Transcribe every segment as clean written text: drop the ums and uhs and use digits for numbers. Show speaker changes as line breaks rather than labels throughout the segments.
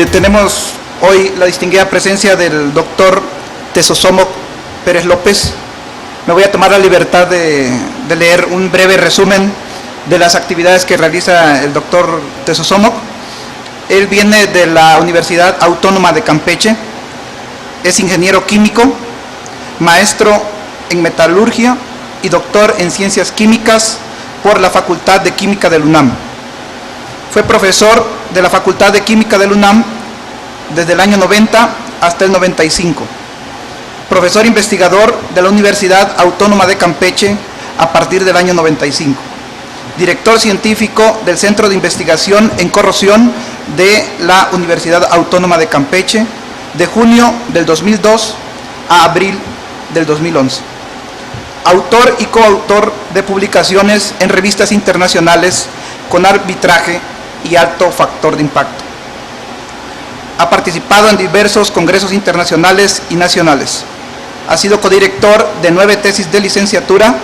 Tenemos hoy la distinguida presencia del doctor Tesosomoc Pérez López. Me voy a tomar la libertad de leer un breve resumen de las actividades que realiza el doctor Tesosomoc. Él viene de la Universidad Autónoma de Campeche, es ingeniero químico, maestro en metalurgia y doctor en ciencias químicas por la Facultad de Química del UNAM. Fue profesor de la Facultad de Química del UNAM desde el año 90 hasta el 95. Profesor investigador de la Universidad Autónoma de Campeche a partir del año 95. Director científico del Centro de Investigación en Corrosión de la Universidad Autónoma de Campeche de junio del 2002 a abril del 2011. Autor y coautor de publicaciones en revistas internacionales con arbitraje y alto factor de impacto. Ha participado en diversos congresos internacionales y nacionales. Ha sido codirector de 9 tesis de licenciatura,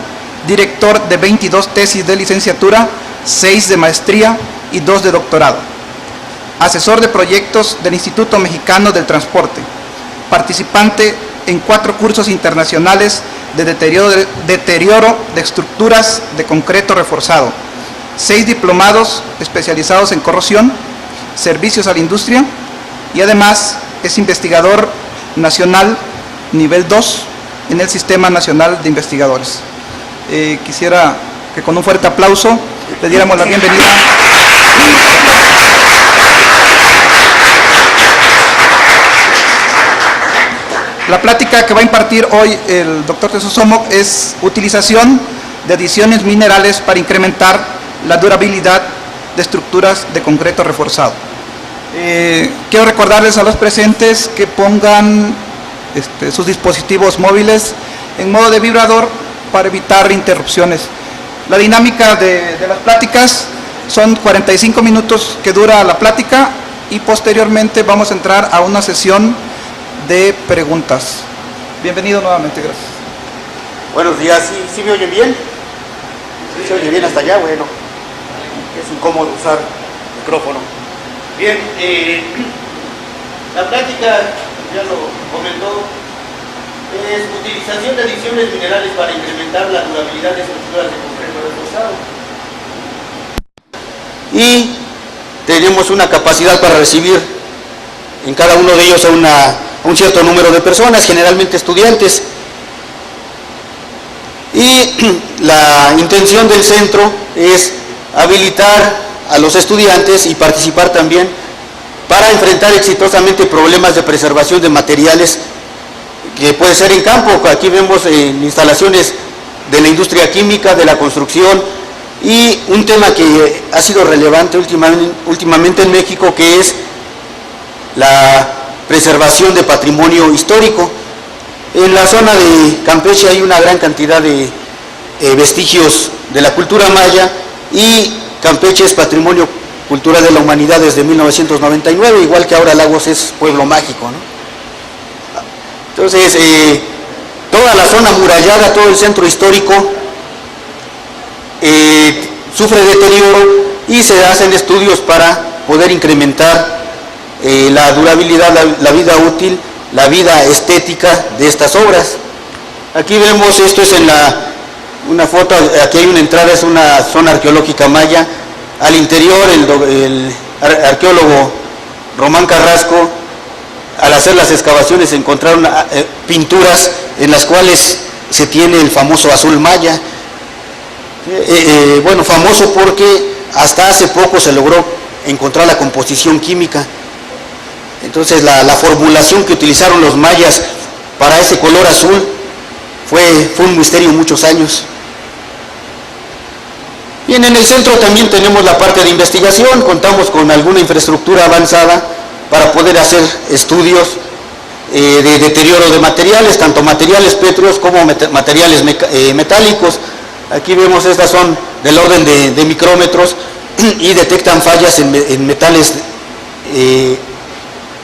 director de 22 tesis de licenciatura, 6 de maestría y 2 de doctorado. Asesor de proyectos del Instituto Mexicano del Transporte. Participante en 4 cursos internacionales de deterioro de estructuras de concreto reforzado. 6 diplomados especializados en corrosión, servicios a la industria y además es investigador nacional nivel 2 en el Sistema Nacional de Investigadores. Quisiera que con un fuerte aplauso le diéramos la bienvenida. La plática que va a impartir hoy el doctor Tesosomoc es utilización de adiciones minerales para incrementar la durabilidad de estructuras de concreto reforzado. Quiero recordarles a los presentes que pongan sus dispositivos móviles en modo de vibrador para evitar interrupciones. La dinámica de las pláticas son 45 minutos que dura la plática y posteriormente vamos a entrar a una sesión de preguntas. Bienvenido nuevamente, gracias.
Buenos días, ¿sí me oyen bien? ¿Sí se oye bien hasta allá? Bueno, es incómodo usar micrófono. Bien, la práctica, ya lo comentó, es utilización de adiciones minerales para incrementar la durabilidad de estructuras de concreto reforzado. Y tenemos una capacidad para recibir en cada uno de ellos a un cierto número de personas, generalmente estudiantes. Y la intención del centro es habilitar a los estudiantes y participar también para enfrentar exitosamente problemas de preservación de materiales que puede ser en campo. Aquí vemos instalaciones de la industria química, de la construcción y un tema que ha sido relevante últimamente en México, que es la preservación de patrimonio histórico. En la zona de Campeche hay una gran cantidad de vestigios de la cultura maya y Campeche es patrimonio cultural de la humanidad desde 1999, igual que ahora Lagos es pueblo mágico, ¿no? Entonces, toda la zona amurallada, todo el centro histórico sufre deterioro y se hacen estudios para poder incrementar la durabilidad, la vida útil, la vida estética de estas obras. Aquí vemos, esto es en una foto, aquí hay una entrada, es una zona arqueológica maya. Al interior el arqueólogo Román Carrasco, al hacer las excavaciones, encontraron pinturas en las cuales se tiene el famoso azul maya. Bueno, famoso porque hasta hace poco se logró encontrar la composición química. Entonces la formulación que utilizaron los mayas para ese color azul fue un misterio muchos años. Bien, en el centro también tenemos la parte de investigación, contamos con alguna infraestructura avanzada para poder hacer estudios de deterioro de materiales, tanto materiales pétreos como materiales metálicos. Aquí vemos, estas son del orden de micrómetros y detectan fallas en metales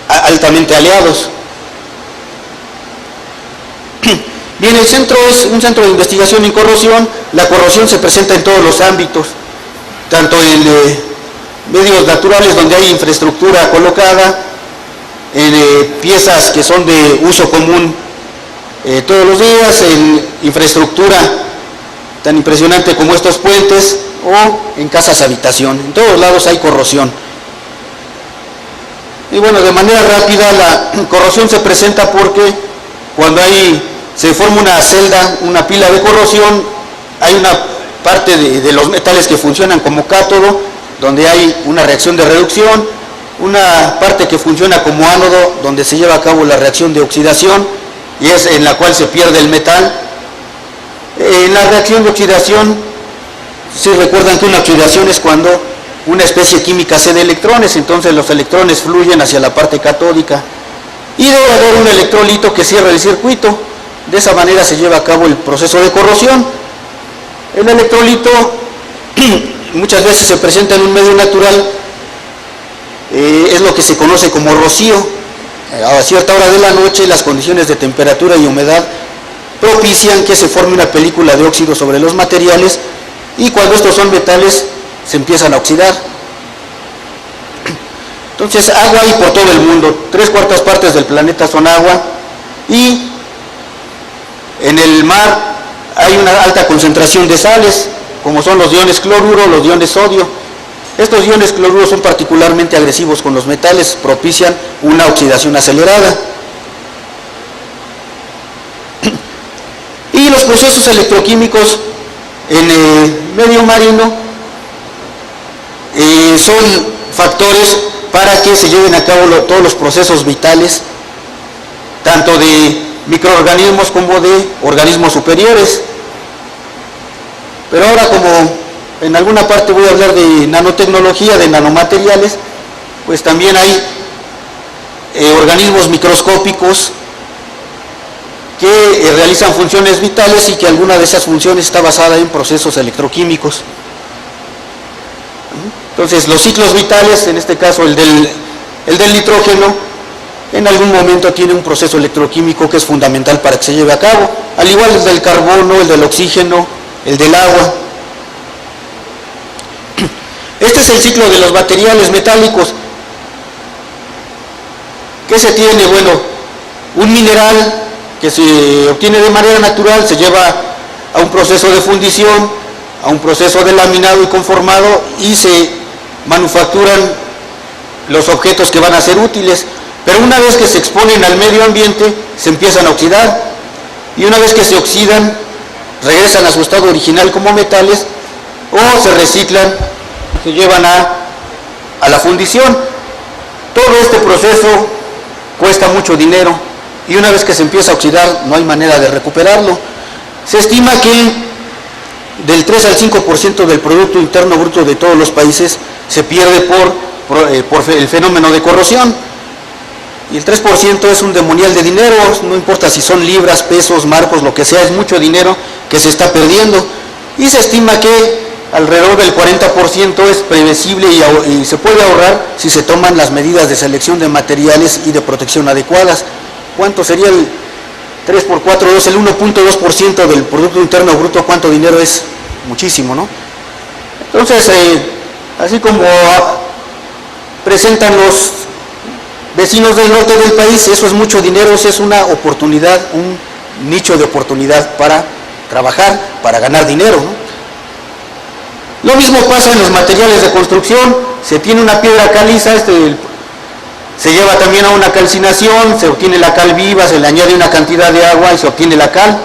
altamente aleados. Bien, el centro es un centro de investigación en corrosión. La corrosión se presenta en todos los ámbitos, tanto en medios naturales donde hay infraestructura colocada, en piezas que son de uso común todos los días, en infraestructura tan impresionante como estos puentes o en casas habitación. En todos lados hay corrosión. Y bueno, de manera rápida, la corrosión se presenta porque cuando se forma una celda, una pila de corrosión, hay una parte de los metales que funcionan como cátodo, donde hay una reacción de reducción, una parte que funciona como ánodo, donde se lleva a cabo la reacción de oxidación, y es en la cual se pierde el metal. En la reacción de oxidación, si recuerdan que una oxidación es cuando una especie química cede electrones, entonces los electrones fluyen hacia la parte catódica, y debe haber un electrolito que cierre el circuito. De esa manera se lleva a cabo el proceso de corrosión. El electrolito muchas veces se presenta en un medio natural, es lo que se conoce como rocío. A cierta hora de la noche, las condiciones de temperatura y humedad propician que se forme una película de óxido sobre los materiales, y cuando estos son metales se empiezan a oxidar. Entonces, agua hay por todo el mundo, 3/4 partes del planeta son agua, y en el mar hay una alta concentración de sales, como son los iones cloruro, los iones sodio. Estos iones cloruro son particularmente agresivos con los metales, propician una oxidación acelerada. Y los procesos electroquímicos en el medio marino son factores para que se lleven a cabo todos los procesos vitales, tanto de microorganismos como de organismos superiores. Pero ahora, como en alguna parte voy a hablar de nanotecnología, de nanomateriales, pues también hay organismos microscópicos que realizan funciones vitales, y que alguna de esas funciones está basada en procesos electroquímicos. Entonces, los ciclos vitales, en este caso el del nitrógeno, en algún momento tiene un proceso electroquímico que es fundamental para que se lleve a cabo, al igual el del carbono, el del oxígeno, el del agua. Este es el ciclo de los materiales metálicos. ¿Qué se tiene? Bueno, un mineral que se obtiene de manera natural se lleva a un proceso de fundición, a un proceso de laminado y conformado, y se manufacturan los objetos que van a ser útiles. Pero una vez que se exponen al medio ambiente, se empiezan a oxidar, y una vez que se oxidan, regresan a su estado original como metales, o se reciclan, se llevan a la fundición. Todo este proceso cuesta mucho dinero, y una vez que se empieza a oxidar no hay manera de recuperarlo. Se estima que del 3 al 5% del Producto Interno Bruto de todos los países se pierde por el fenómeno de corrosión, y el 3% es un demonial de dinero. No importa si son libras, pesos, marcos, lo que sea, es mucho dinero que se está perdiendo, y se estima que alrededor del 40% es previsible y se puede ahorrar si se toman las medidas de selección de materiales y de protección adecuadas. ¿Cuánto sería el 3 por 4, 2, el 1.2% del Producto Interno Bruto? ¿Cuánto dinero es? Muchísimo, ¿no? Entonces, así como presentan los vecinos del norte del país, eso es mucho dinero, eso es una oportunidad, un nicho de oportunidad para trabajar, para ganar dinero, ¿no? Lo mismo pasa en los materiales de construcción. Se tiene una piedra caliza, se lleva también a una calcinación, se obtiene la cal viva, se le añade una cantidad de agua y se obtiene la cal.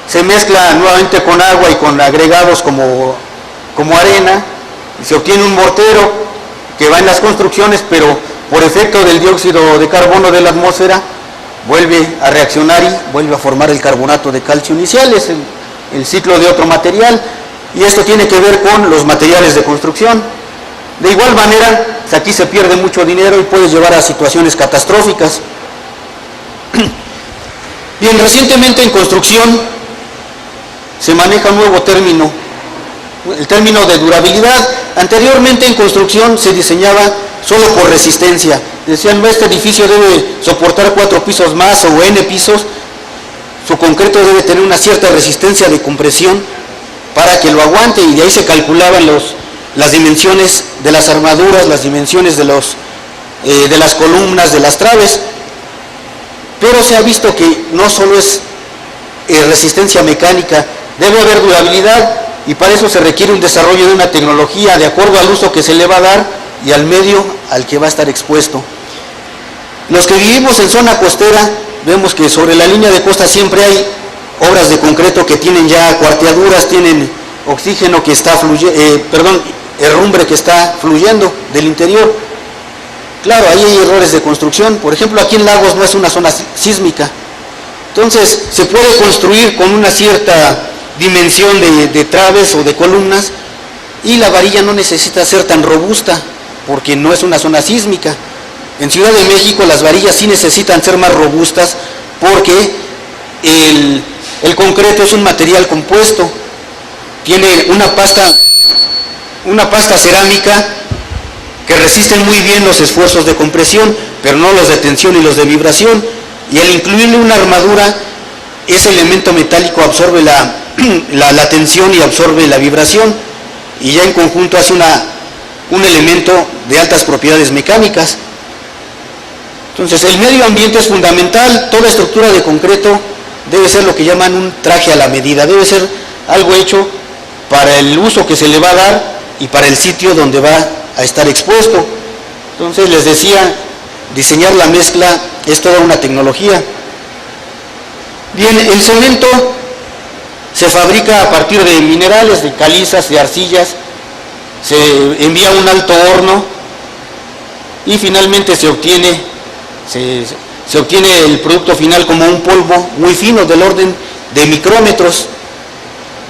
Se mezcla nuevamente con agua y con agregados como arena, y se obtiene un mortero que va en las construcciones, pero por efecto del dióxido de carbono de la atmósfera vuelve a reaccionar y vuelve a formar el carbonato de calcio inicial. Es el ciclo de otro material, y esto tiene que ver con los materiales de construcción. De igual manera, aquí se pierde mucho dinero y puede llevar a situaciones catastróficas. Bien, recientemente en construcción se maneja un nuevo término, el término de durabilidad. Anteriormente en construcción se diseñaba solo por resistencia. Decían, este edificio debe soportar 4 pisos más o N pisos, su concreto debe tener una cierta resistencia de compresión para que lo aguante, y de ahí se calculaban las dimensiones de las armaduras, las dimensiones de los de las columnas, de las traves, pero se ha visto que no solo es resistencia mecánica, debe haber durabilidad, y para eso se requiere un desarrollo de una tecnología de acuerdo al uso que se le va a dar y al medio al que va a estar expuesto. Los que vivimos en zona costera, vemos que sobre la línea de costa siempre hay obras de concreto que tienen ya cuarteaduras, tienen oxígeno que está herrumbre que está fluyendo del interior. Claro, ahí hay errores de construcción. Por ejemplo, aquí en Lagos no es una zona sísmica. Entonces, se puede construir con una cierta dimensión de traves o de columnas, y la varilla no necesita ser tan robusta porque no es una zona sísmica. En Ciudad de México las varillas sí necesitan ser más robustas porque el concreto es un material compuesto, tiene una pasta cerámica que resisten muy bien los esfuerzos de compresión, pero no los de tensión y los de vibración, y al incluirle una armadura, ese elemento metálico absorbe la tensión y absorbe la vibración, y ya en conjunto hace un elemento de altas propiedades mecánicas. Entonces, el medio ambiente es fundamental. Toda estructura de concreto debe ser lo que llaman un traje a la medida, debe ser algo hecho para el uso que se le va a dar y para el sitio donde va a estar expuesto. Entonces, les decía, diseñar la mezcla es toda una tecnología. Bien, el cemento se fabrica a partir de minerales, de calizas, de arcillas, se envía a un alto horno y finalmente se obtiene el producto final como un polvo muy fino, del orden de micrómetros.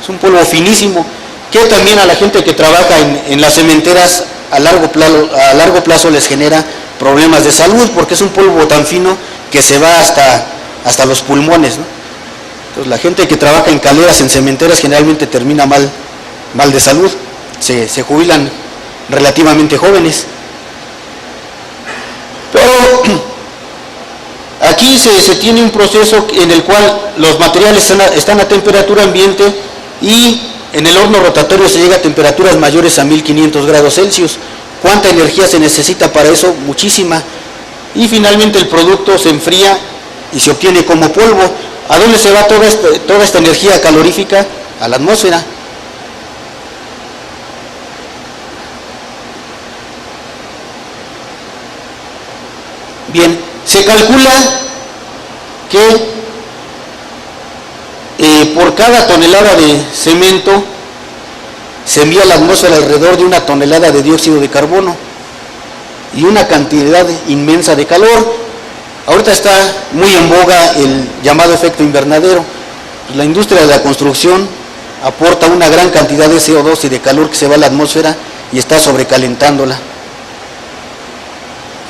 Es un polvo finísimo que también a la gente que trabaja en las cementeras a largo plazo les genera problemas de salud, porque es un polvo tan fino que se va hasta los pulmones, ¿no? Entonces, la gente que trabaja en caleras, en cementeras, generalmente termina mal de salud, se jubilan relativamente jóvenes. Pero aquí se tiene un proceso en el cual los materiales están a temperatura ambiente, y en el horno rotatorio se llega a temperaturas mayores a 1500 grados Celsius. ¿Cuánta energía se necesita para eso? Muchísima. Y finalmente el producto se enfría y se obtiene como polvo. ¿A dónde se va toda esta energía calorífica? A la atmósfera. Bien, se calcula que por cada tonelada de cemento se envía a la atmósfera alrededor de 1 tonelada de dióxido de carbono y una cantidad inmensa de calor. Ahorita está muy en boga el llamado efecto invernadero. La industria de la construcción aporta una gran cantidad de CO2 y de calor que se va a la atmósfera y está sobrecalentándola.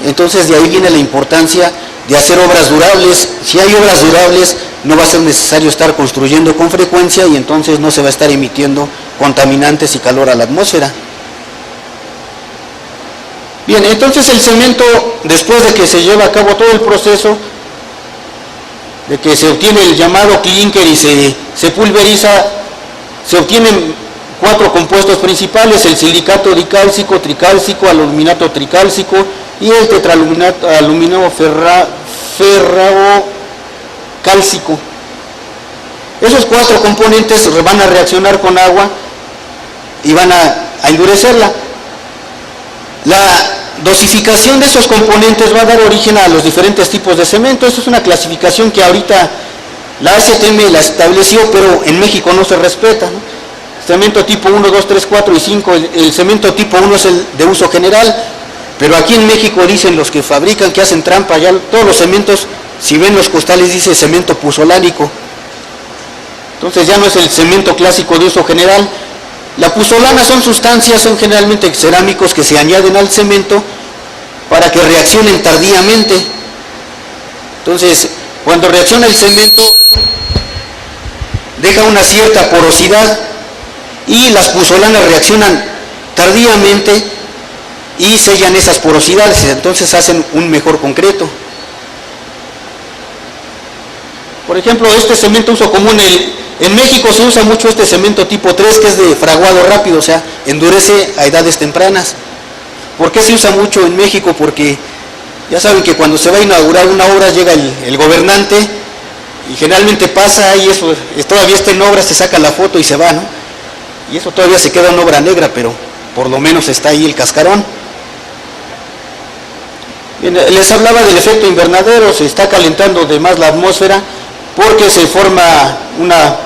Entonces, de ahí viene la importancia de hacer obras durables. Si hay obras durables, no va a ser necesario estar construyendo con frecuencia, y entonces no se va a estar emitiendo contaminantes y calor a la atmósfera. Bien, entonces el cemento, después de que se lleva a cabo todo el proceso, de que se obtiene el llamado clinker y se pulveriza, se obtienen 4 compuestos principales: el silicato dicálcico, tricálcico, aluminato tricálcico y el tetraaluminado ferrocálcico. Esos 4 componentes van a reaccionar con agua y van a endurecerla. La dosificación de esos componentes va a dar origen a los diferentes tipos de cemento. Esto es una clasificación que ahorita la ASTM la estableció, pero en México no se respeta, ¿no? Cemento tipo 1, 2, 3, 4 y 5. El cemento tipo 1 es el de uso general, pero aquí en México dicen los que fabrican que hacen trampa. Ya todos los cementos, si ven los costales, dice cemento puzolánico. Entonces ya no es el cemento clásico de uso general. La puzolana son generalmente cerámicos que se añaden al cemento para que reaccionen tardíamente. Entonces, cuando reacciona el cemento, deja una cierta porosidad, y las puzolanas reaccionan tardíamente y sellan esas porosidades, entonces hacen un mejor concreto. Por ejemplo, este cemento uso común, en México se usa mucho este cemento tipo 3, que es de fraguado rápido, o sea, endurece a edades tempranas. ¿Por qué se usa mucho en México? Porque Ya saben que cuando se va a inaugurar una obra llega el gobernante y generalmente pasa y eso todavía está en obra, se saca la foto y se va, ¿no? Y eso todavía se queda en obra negra, pero por lo menos está ahí el cascarón. Bien, les hablaba del efecto invernadero, se está calentando de más la atmósfera porque se forma una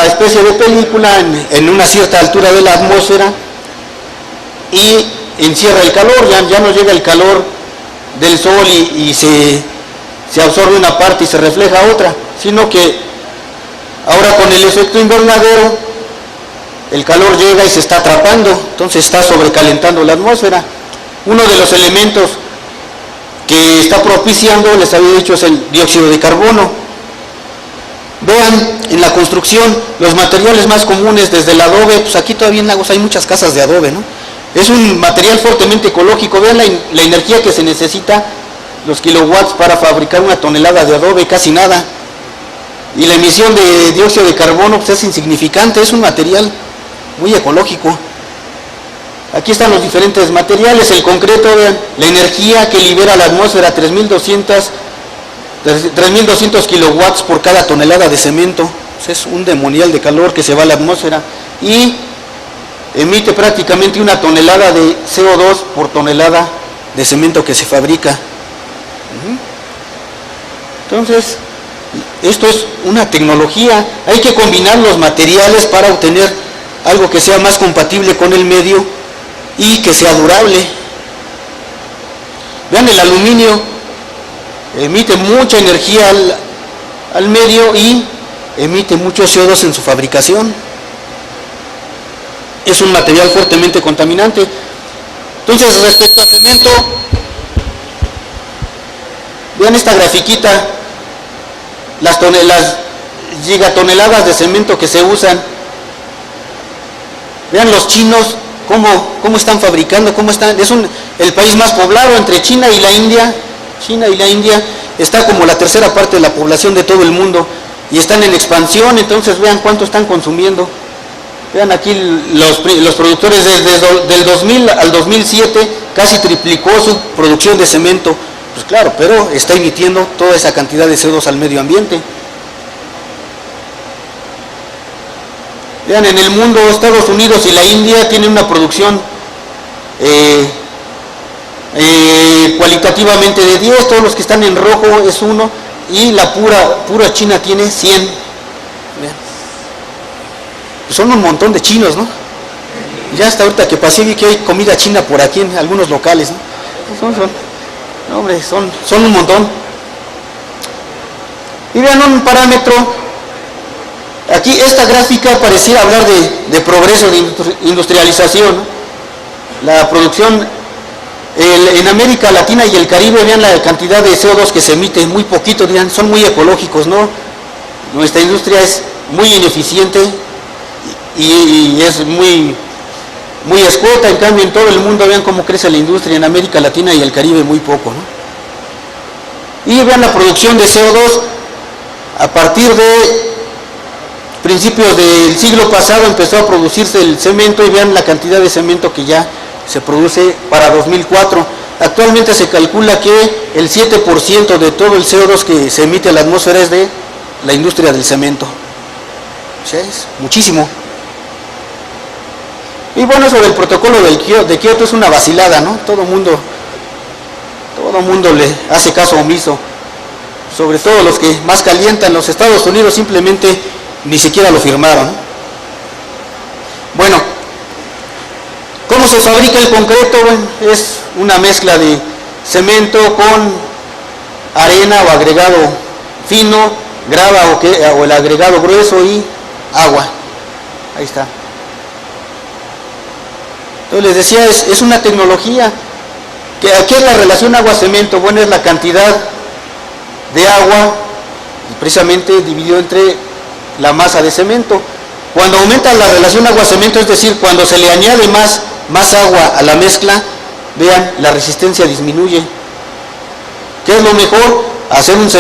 especie de película en una cierta altura de la atmósfera y encierra el calor, ya no llega el calor del sol y se absorbe una parte y se refleja otra, sino que ahora con el efecto invernadero el calor llega y se está atrapando, entonces está sobrecalentando la atmósfera. Uno de los elementos que está propiciando, les había dicho, es el dióxido de carbono. Vean, en la construcción, los materiales más comunes, desde el adobe, pues aquí todavía en Lagos hay muchas casas de adobe, ¿no? Es un material fuertemente ecológico. Vean la energía que se necesita, los kilowatts para fabricar una tonelada de adobe, casi nada. Y la emisión de dióxido de carbono pues es insignificante, es un material muy ecológico. Aquí están los diferentes materiales. El concreto, vean, la energía que libera la atmósfera, 3.200 kilowatts por cada tonelada de cemento. Pues es un demonial de calor que se va a la atmósfera y emite prácticamente una tonelada de CO2 por tonelada de cemento que se fabrica. Entonces, esto es una tecnología. Hay que combinar los materiales para obtener algo que sea más compatible con el medio y que sea durable. Vean, el aluminio emite mucha energía al medio y emite mucho CO2 en su fabricación. Es un material fuertemente contaminante. Entonces, respecto al cemento, vean esta grafiquita, las gigatoneladas de cemento que se usan. Vean los chinos cómo están fabricando, es el país más poblado entre China y la India. China y la India está como la tercera parte de la población de todo el mundo y están en expansión. Entonces vean cuánto están consumiendo. Vean aquí los productores del 2000 al 2007 casi triplicó su producción de cemento. Pues claro, pero está emitiendo toda esa cantidad de CO2 al medio ambiente. Vean, en el mundo, Estados Unidos y la India tienen una producción cualitativamente de 10, todos los que están en rojo es 1, y la pura China tiene 100. Vean. Pues son un montón de chinos, ¿no? Ya hasta ahorita que pasé vi que hay comida china por aquí en algunos locales, ¿no? Son un montón. Y vean un parámetro. Aquí esta gráfica pareciera hablar de progreso, de industrialización, ¿no? La producción en América Latina y el Caribe, vean la cantidad de CO2 que se emite, muy poquito, dirán, son muy ecológicos, ¿no? Nuestra industria es muy ineficiente y es muy escueta. En cambio, en todo el mundo, vean cómo crece la industria, en América Latina y el Caribe muy poco, ¿no? Y vean la producción de CO2 a partir de principios del siglo pasado empezó a producirse el cemento y vean la cantidad de cemento que ya se produce para 2004. Actualmente se calcula que el 7% de todo el CO2 que se emite a la atmósfera es de la industria del cemento. O sea, es muchísimo. Y bueno, sobre el protocolo de Kioto es una vacilada, ¿no? Todo mundo le hace caso omiso. Sobre todo los que más calientan. Los Estados Unidos simplemente ni siquiera lo firmaron. Bueno, ¿cómo se fabrica el concreto? Bueno, es una mezcla de cemento con arena o agregado fino, grava o el agregado grueso y agua. Ahí está. Entonces les decía, es una tecnología. ¿Qué es la relación agua-cemento? Bueno, es la cantidad de agua precisamente dividido entre la masa de cemento. Cuando aumenta la relación agua-cemento, es decir, cuando se le añade más agua a la mezcla, vean, la resistencia disminuye. ¿Qué es lo mejor? Hacer un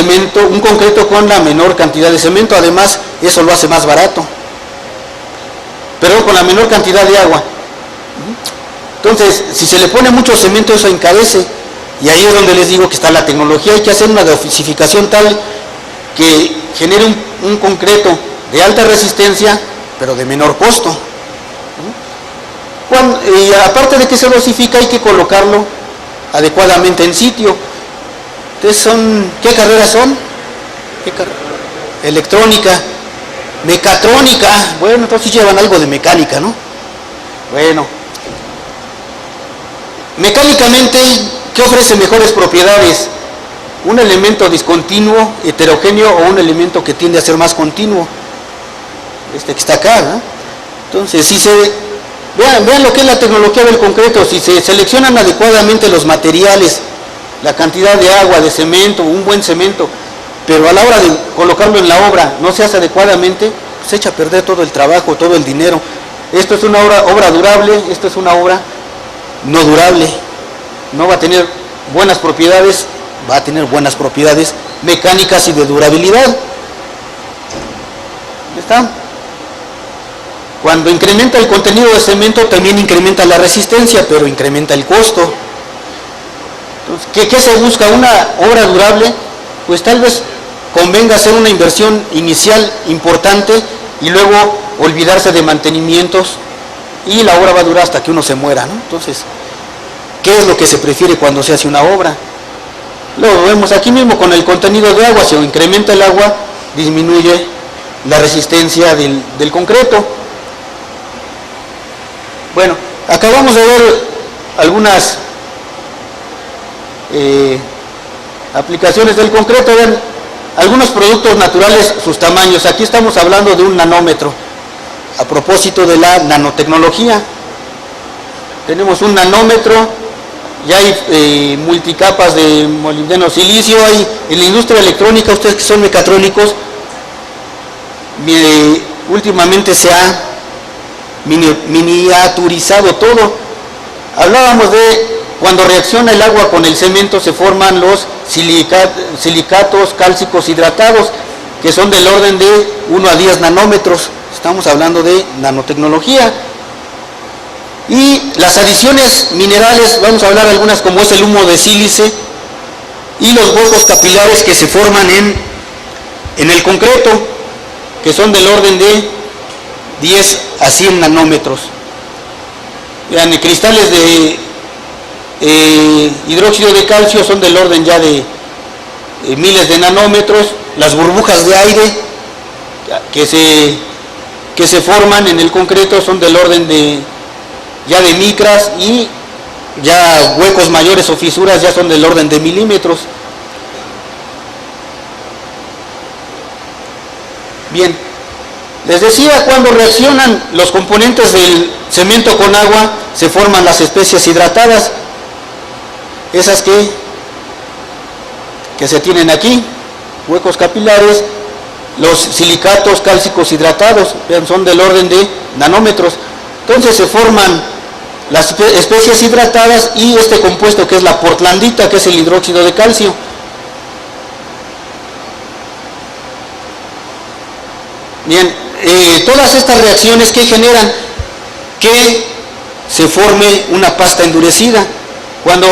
concreto con la menor cantidad de cemento. Además, eso lo hace más barato, pero con la menor cantidad de agua. Entonces, si se le pone mucho cemento, eso encarece. Y ahí es donde les digo que está la tecnología. Hay que hacer una dosificación tal que genere un concreto de alta resistencia, pero de menor costo. Y aparte de que se dosifica, hay que colocarlo adecuadamente en sitio. Entonces, ¿qué carreras son? Electrónica, mecatrónica. Bueno, entonces llevan algo de mecánica, ¿no? Bueno, mecánicamente, ¿qué ofrece mejores propiedades? ¿Un elemento discontinuo, heterogéneo, o un elemento que tiende a ser más continuo? Este que está acá, ¿no? Entonces, vean lo que es la tecnología del concreto. Si se seleccionan adecuadamente los materiales, la cantidad de agua, de cemento, un buen cemento, pero a la hora de colocarlo en la obra no se hace adecuadamente, se echa a perder todo el trabajo, todo el dinero. Esto es una obra durable, esto es una obra no durable. No va a tener buenas propiedades, va a tener buenas propiedades mecánicas y de durabilidad. ¿Está? Cuando incrementa el contenido de cemento, también incrementa la resistencia, pero incrementa el costo. Entonces, ¿qué se busca? Una obra durable, pues tal vez convenga hacer una inversión inicial importante y luego olvidarse de mantenimientos, y la obra va a durar hasta que uno se muera, ¿no? Entonces, ¿qué es lo que se prefiere cuando se hace una obra? Lo vemos aquí mismo con el contenido de agua. Si incrementa el agua, disminuye la resistencia del concreto. Bueno, acabamos de ver algunas aplicaciones del concreto. Vean, algunos productos naturales, sus tamaños. Aquí estamos hablando de un nanómetro, a propósito de la nanotecnología. Tenemos un nanómetro, ya hay multicapas de molibdeno silicio, hay en la industria electrónica, ustedes que son mecatrónicos, últimamente se ha miniaturizado todo. Hablábamos de cuando reacciona el agua con el cemento, se forman los silicatos cálcicos hidratados, que son del orden de 1 a 10 nanómetros. Estamos hablando de nanotecnología. Y las adiciones minerales, vamos a hablar algunas, como es el humo de sílice y los huecos capilares que se forman en el concreto, que son del orden de 10 a 100 nanómetros. Vean, cristales de hidróxido de calcio son del orden ya de miles de nanómetros. Las burbujas de aire que se forman en el concreto son del orden de micras, y ya huecos mayores o fisuras ya son del orden de milímetros. Bien, les decía, cuando reaccionan los componentes del cemento con agua, se forman las especies hidratadas, esas que se tienen aquí, huecos capilares. Los silicatos cálcicos hidratados, vean, son del orden de nanómetros. Entonces se forman las especies hidratadas y este compuesto que es la portlandita, que es el hidróxido de calcio. Bien, todas estas reacciones que generan que se forme una pasta endurecida. Cuando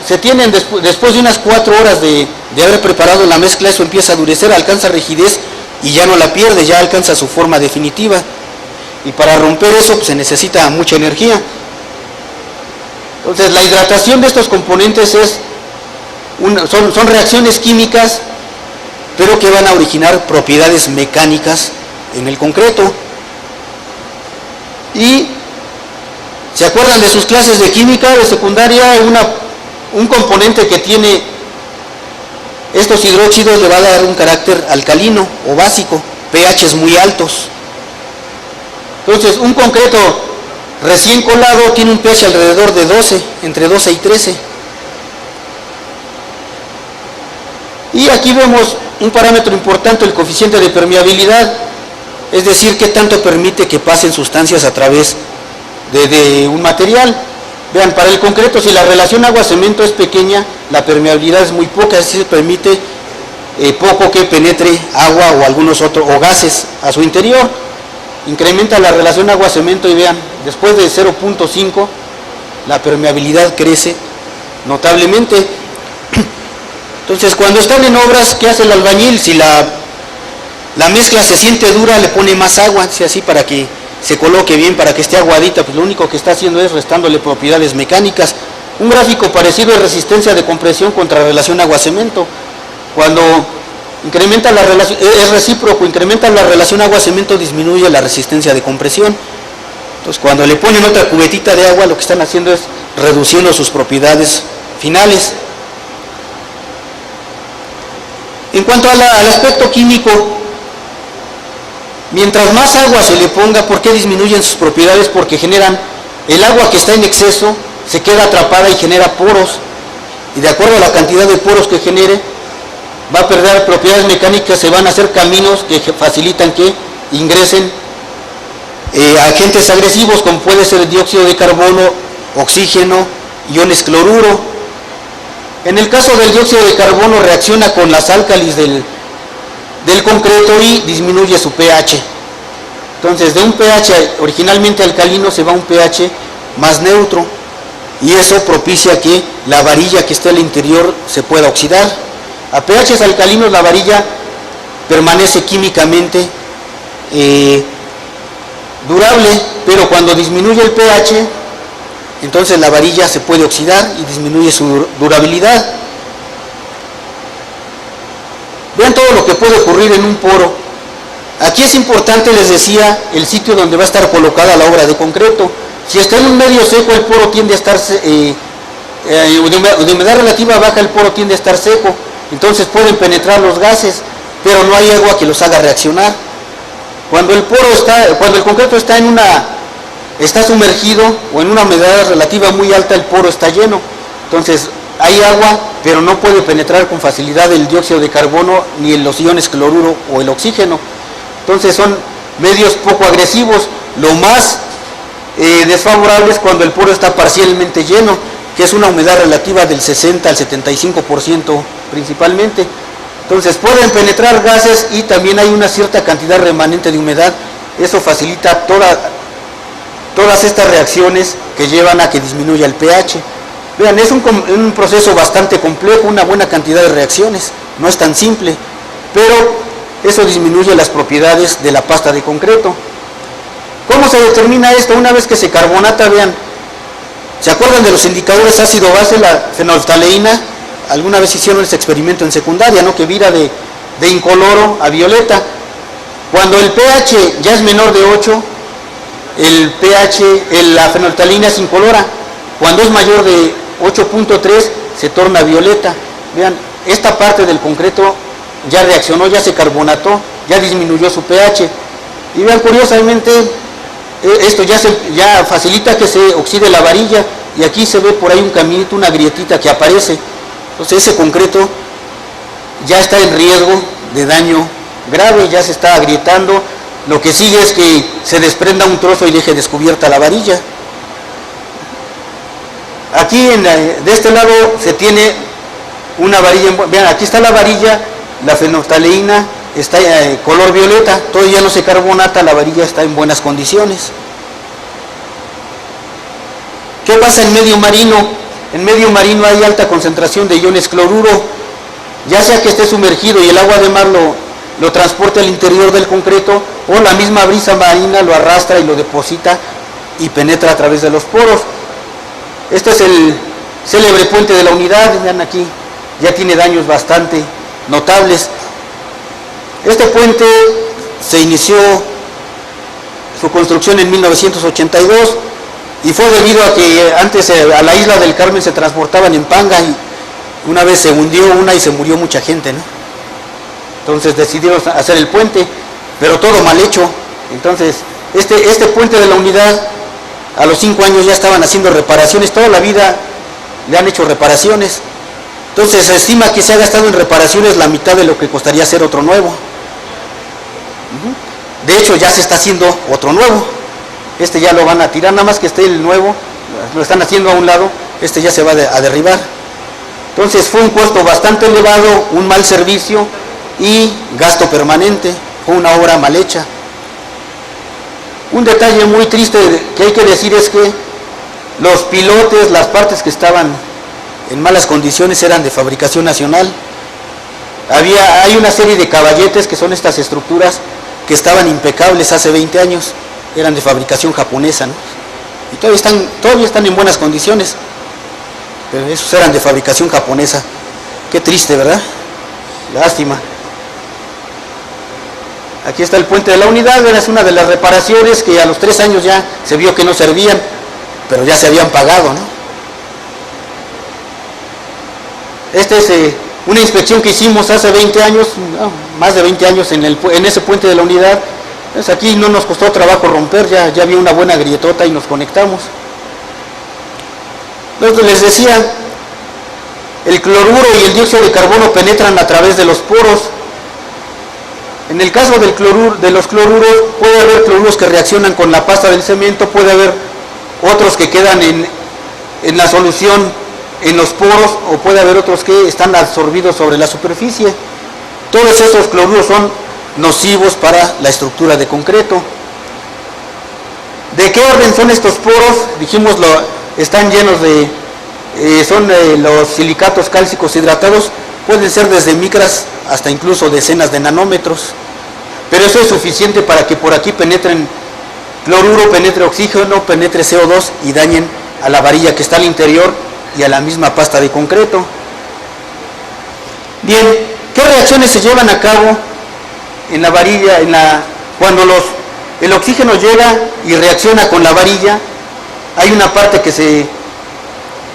se tienen después de unas 4 horas de haber preparado la mezcla, eso empieza a endurecer, alcanza rigidez y ya no la pierde, ya alcanza su forma definitiva. Y para romper eso pues, se necesita mucha energía. Entonces, la hidratación de estos componentes son reacciones químicas, pero que van a originar propiedades mecánicas en el concreto. Y ¿se acuerdan de sus clases de química de secundaria? Un componente que tiene estos hidróxidos le va a dar un carácter alcalino o básico, pHs muy altos. Entonces, un concreto recién colado tiene un pH alrededor de 12, entre 12 y 13. Y aquí vemos un parámetro importante, el coeficiente de permeabilidad, es decir, qué tanto permite que pasen sustancias a través de un material. Vean, para el concreto, si la relación agua-cemento es pequeña, la permeabilidad es muy poca, es decir, permite poco que penetre agua o algunos otros o gases a su interior. Incrementa la relación agua-cemento y vean, después de 0.5 la permeabilidad crece notablemente. Entonces, cuando están en obras, ¿qué hace el albañil? Si la mezcla se siente dura, le pone más agua, así para que se coloque bien, para que esté aguadita, pues lo único que está haciendo es restándole propiedades mecánicas. Un gráfico parecido es resistencia de compresión contra relación agua-cemento. Cuando incrementa la relación, es recíproco, incrementa la relación agua-cemento, disminuye la resistencia de compresión. Entonces, cuando le ponen otra cubetita de agua, lo que están haciendo es reduciendo sus propiedades finales. En cuanto al aspecto químico, mientras más agua se le ponga, ¿por qué disminuyen sus propiedades? Porque generan, el agua que está en exceso se queda atrapada y genera poros, y de acuerdo a la cantidad de poros que genere, va a perder propiedades mecánicas, se van a hacer caminos que facilitan que ingresen agentes agresivos, como puede ser el dióxido de carbono, oxígeno, iones cloruro. En el caso del dióxido de carbono, reacciona con las álcalis del concreto y disminuye su pH. Entonces, de un pH originalmente alcalino se va a un pH más neutro, y eso propicia que la varilla que esté al interior se pueda oxidar. A pHs alcalinos la varilla permanece químicamente durable, pero cuando disminuye el pH, entonces la varilla se puede oxidar y disminuye su durabilidad. Vean todo lo que puede ocurrir en un poro. Aquí es importante, les decía, el sitio donde va a estar colocada la obra de concreto. Si está en un medio seco, el poro tiende a estar, de humedad relativa baja, el poro tiende a estar seco, entonces pueden penetrar los gases, pero no hay agua que los haga reaccionar. Cuando el concreto está sumergido o en una humedad relativa muy alta, el poro está lleno, entonces hay agua, pero no puede penetrar con facilidad el dióxido de carbono ni los iones cloruro o el oxígeno. Entonces son medios poco agresivos. Lo más desfavorable es cuando el poro está parcialmente lleno, que es una humedad relativa del 60 al 75% principalmente. Entonces pueden penetrar gases y también hay una cierta cantidad remanente de humedad. Eso facilita todas estas reacciones que llevan a que disminuya el pH. Vean, es un proceso bastante complejo, una buena cantidad de reacciones, no es tan simple, pero eso disminuye las propiedades de la pasta de concreto. ¿Cómo se determina esto? Una vez que se carbonata, vean, ¿se acuerdan de los indicadores ácido-base, la fenolftaleína? Alguna vez hicieron ese experimento en secundaria, ¿no? Que vira de incoloro a violeta. Cuando el pH ya es menor de 8, la fenolftaleína es incolora. Cuando es mayor de 8.3, se torna violeta. Vean, esta parte del concreto ya reaccionó, ya se carbonató, ya disminuyó su pH. Y vean, curiosamente, esto ya facilita que se oxide la varilla, y aquí se ve por ahí un caminito, una grietita que aparece. Entonces ese concreto ya está en riesgo de daño grave, ya se está agrietando. Lo que sigue es que se desprenda un trozo y deje descubierta la varilla. Aquí de este lado se tiene una varilla, vean, aquí está la varilla, la fenolftaleína está color violeta, todavía no se carbonata, la varilla está en buenas condiciones. ¿Qué pasa en medio marino? En medio marino hay alta concentración de iones cloruro, ya sea que esté sumergido y el agua de mar lo transporte al interior del concreto, o la misma brisa marina lo arrastra y lo deposita y penetra a través de los poros. Este es el célebre puente de la unidad, vean aquí, ya tiene daños bastante notables. Este puente se inició su construcción en 1982 y fue debido a que antes a la isla del Carmen se transportaban en panga, y una vez se hundió una y se murió mucha gente, ¿no? Entonces decidieron hacer el puente, pero todo mal hecho. Entonces este puente de la unidad, a los 5 años ya estaban haciendo reparaciones, toda la vida le han hecho reparaciones. Entonces se estima que se ha gastado en reparaciones la mitad de lo que costaría hacer otro nuevo. De hecho ya se está haciendo otro nuevo. Este ya lo van a tirar, nada más que esté el nuevo, lo están haciendo a un lado, este ya se va a derribar. Entonces fue un costo bastante elevado, un mal servicio y gasto permanente, fue una obra mal hecha. Un detalle muy triste que hay que decir es que Los pilotes, las partes que estaban en malas condiciones eran de fabricación nacional. Hay una serie de caballetes, que son estas estructuras que estaban impecables hace 20 años, eran de fabricación japonesa, ¿no? Y todavía están en buenas condiciones, pero esos eran de fabricación japonesa. Qué triste, ¿verdad? Lástima. Aquí está el puente de la unidad, es una de las reparaciones que a los 3 años ya se vio que no servían, pero ya se habían pagado, ¿no? Esta es una inspección que hicimos hace 20 años, no, más de 20 años en ese puente de la unidad. Pues aquí no nos costó trabajo romper, ya había una buena grietota y nos conectamos. Entonces les decía, el cloruro y el dióxido de carbono penetran a través de los poros. En el caso de los cloruros, puede haber cloruros que reaccionan con la pasta del cemento, puede haber otros que quedan en la solución en los poros, o puede haber otros que están absorbidos sobre la superficie. Todos esos cloruros son nocivos para la estructura de concreto. ¿De qué orden son estos poros? Dijimos, están llenos son los silicatos cálcicos hidratados, pueden ser desde micras hasta incluso decenas de nanómetros, pero eso es suficiente para que por aquí penetren cloruro, penetre oxígeno, penetre CO2 y dañen a la varilla que está al interior y a la misma pasta de concreto. Bien, ¿qué reacciones se llevan a cabo en la varilla? Cuando el oxígeno llega y reacciona con la varilla, hay una parte que se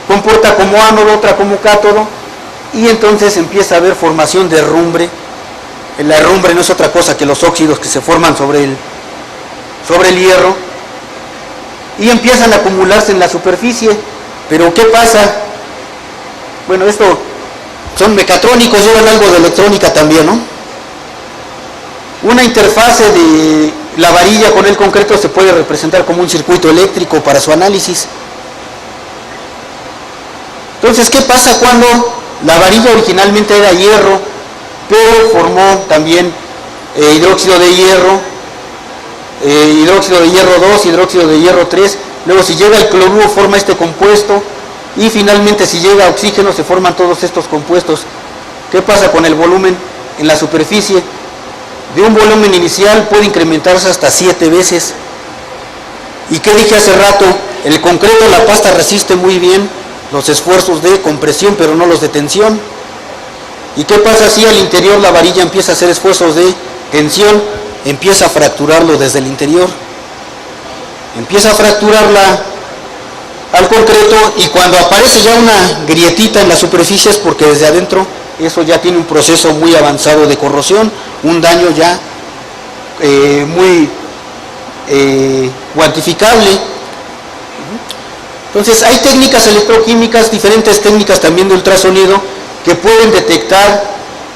comporta como ánodo, otra como cátodo, y entonces empieza a haber formación de herrumbre. La herrumbre no es otra cosa que los óxidos que se forman sobre el hierro, y empiezan a acumularse en la superficie. Pero ¿qué pasa? Bueno, esto son mecatrónicos, llevan algo de electrónica también, ¿no? Una interfase de la varilla con el concreto se puede representar como un circuito eléctrico para su análisis. Entonces, ¿qué pasa cuando la varilla originalmente era hierro, pero formó también hidróxido de hierro 2, hidróxido de hierro 3, luego si llega el cloruro forma este compuesto, y finalmente si llega oxígeno se forman todos estos compuestos? ¿Qué pasa con el volumen en la superficie? De un volumen inicial puede incrementarse hasta 7 veces. ¿Y qué dije hace rato? El concreto, la pasta, resiste muy bien los esfuerzos de compresión, pero no los de tensión. ¿Y qué pasa si al interior la varilla empieza a hacer esfuerzos de tensión? Empieza a fracturarlo desde el interior. Empieza a fracturarla al concreto, y cuando aparece ya una grietita en la superficie es porque desde adentro eso ya tiene un proceso muy avanzado de corrosión, un daño ya muy cuantificable. Entonces hay técnicas electroquímicas, diferentes técnicas también de ultrasonido, que pueden detectar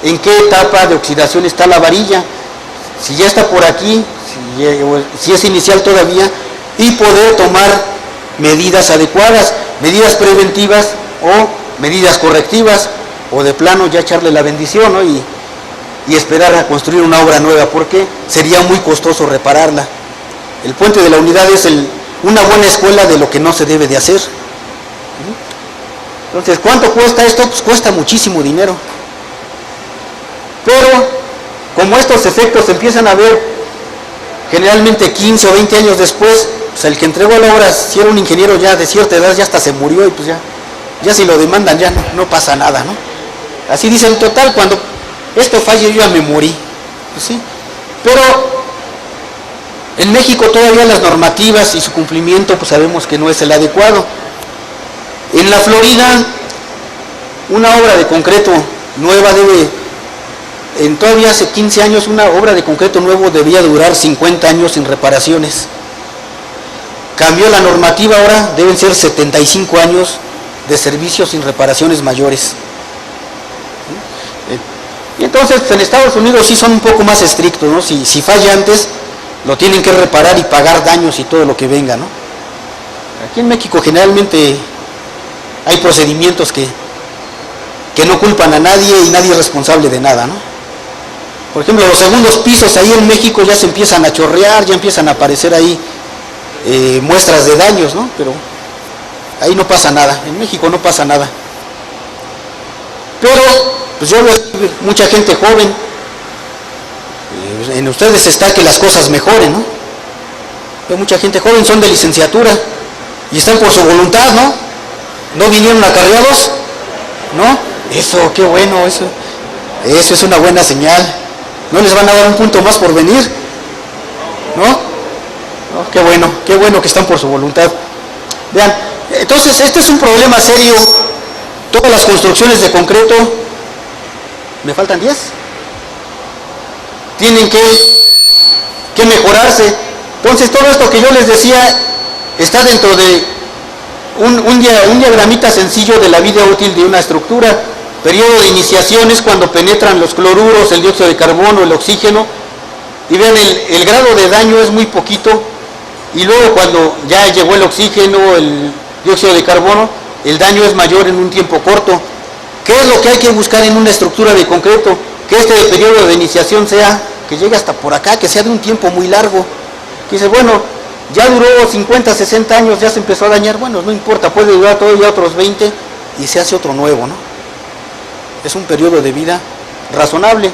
en qué etapa de oxidación está la varilla, si ya está por aquí, si es inicial todavía, y poder tomar medidas adecuadas, medidas preventivas o medidas correctivas, o de plano ya echarle la bendición, ¿no? y esperar a construir una obra nueva, porque sería muy costoso repararla. El puente de la unidad es una buena escuela de lo que no se debe de hacer. Entonces, ¿cuánto cuesta esto? Pues cuesta muchísimo dinero. Pero, como estos efectos se empiezan a ver generalmente 15 o 20 años después, pues el que entregó la obra, si era un ingeniero ya de cierta edad, ya hasta se murió, y pues ya si lo demandan ya no pasa nada, ¿no? Así dicen, total, cuando esto falle yo ya me morí. Pues sí, pero en México todavía las normativas y su cumplimiento pues sabemos que no es el adecuado. En la Florida, una obra de concreto nueva todavía hace 15 años, una obra de concreto nuevo debía durar 50 años sin reparaciones. Cambió la normativa, ahora deben ser 75 años de servicios sin reparaciones mayores. Y entonces en Estados Unidos sí son un poco más estrictos, ¿no? Si falla antes, lo tienen que reparar y pagar daños y todo lo que venga, ¿no? Aquí en México generalmente hay procedimientos que no culpan a nadie y nadie es responsable de nada, ¿no? Por ejemplo, los segundos pisos ahí en México ya se empiezan a chorrear, ya empiezan a aparecer ahí muestras de daños, ¿no? Pero ahí no pasa nada, en México no pasa nada. Pero, pues yo veo mucha gente joven, en ustedes está que las cosas mejoren, ¿no? Veo mucha gente joven, son de licenciatura, y están por su voluntad, ¿no? No vinieron acarreados, ¿no? Eso, qué bueno, eso es una buena señal. No les van a dar un punto más por venir, ¿no? No, qué bueno que están por su voluntad. Vean, entonces este es un problema serio. Todas las construcciones de concreto, ¿me faltan 10? Tienen que mejorarse. Entonces todo esto que yo les decía está dentro de un diagramita sencillo de la vida útil de una estructura. Periodo de iniciación es cuando penetran los cloruros, el dióxido de carbono, el oxígeno, y vean, el grado de daño es muy poquito, y luego cuando ya llegó el oxígeno, el dióxido de carbono, el daño es mayor en un tiempo corto. ¿Qué es lo que hay que buscar en una estructura de concreto? Que este periodo de iniciación sea, que llegue hasta por acá, que sea de un tiempo muy largo. Que dice, bueno, ya duró 50, 60 años, ya se empezó a dañar, bueno, no importa, puede durar todavía otros 20 y se hace otro nuevo, ¿no? Es un periodo de vida razonable.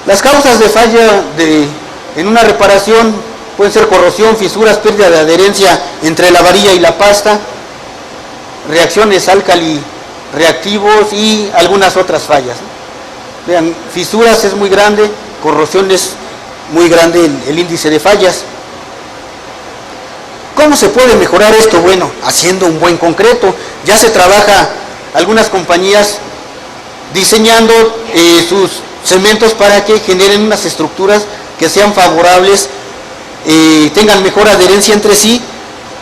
Las causas de falla en una reparación pueden ser corrosión, fisuras, pérdida de adherencia entre la varilla y la pasta, reacciones álcali-reactivos y algunas otras fallas, ¿no? Vean, fisuras es muy grande, corrosión es muy grande el índice de fallas. ¿Cómo se puede mejorar esto? Bueno, haciendo un buen concreto. Ya se trabaja algunas compañías diseñando sus cementos para que generen unas estructuras que sean favorables, tengan mejor adherencia entre sí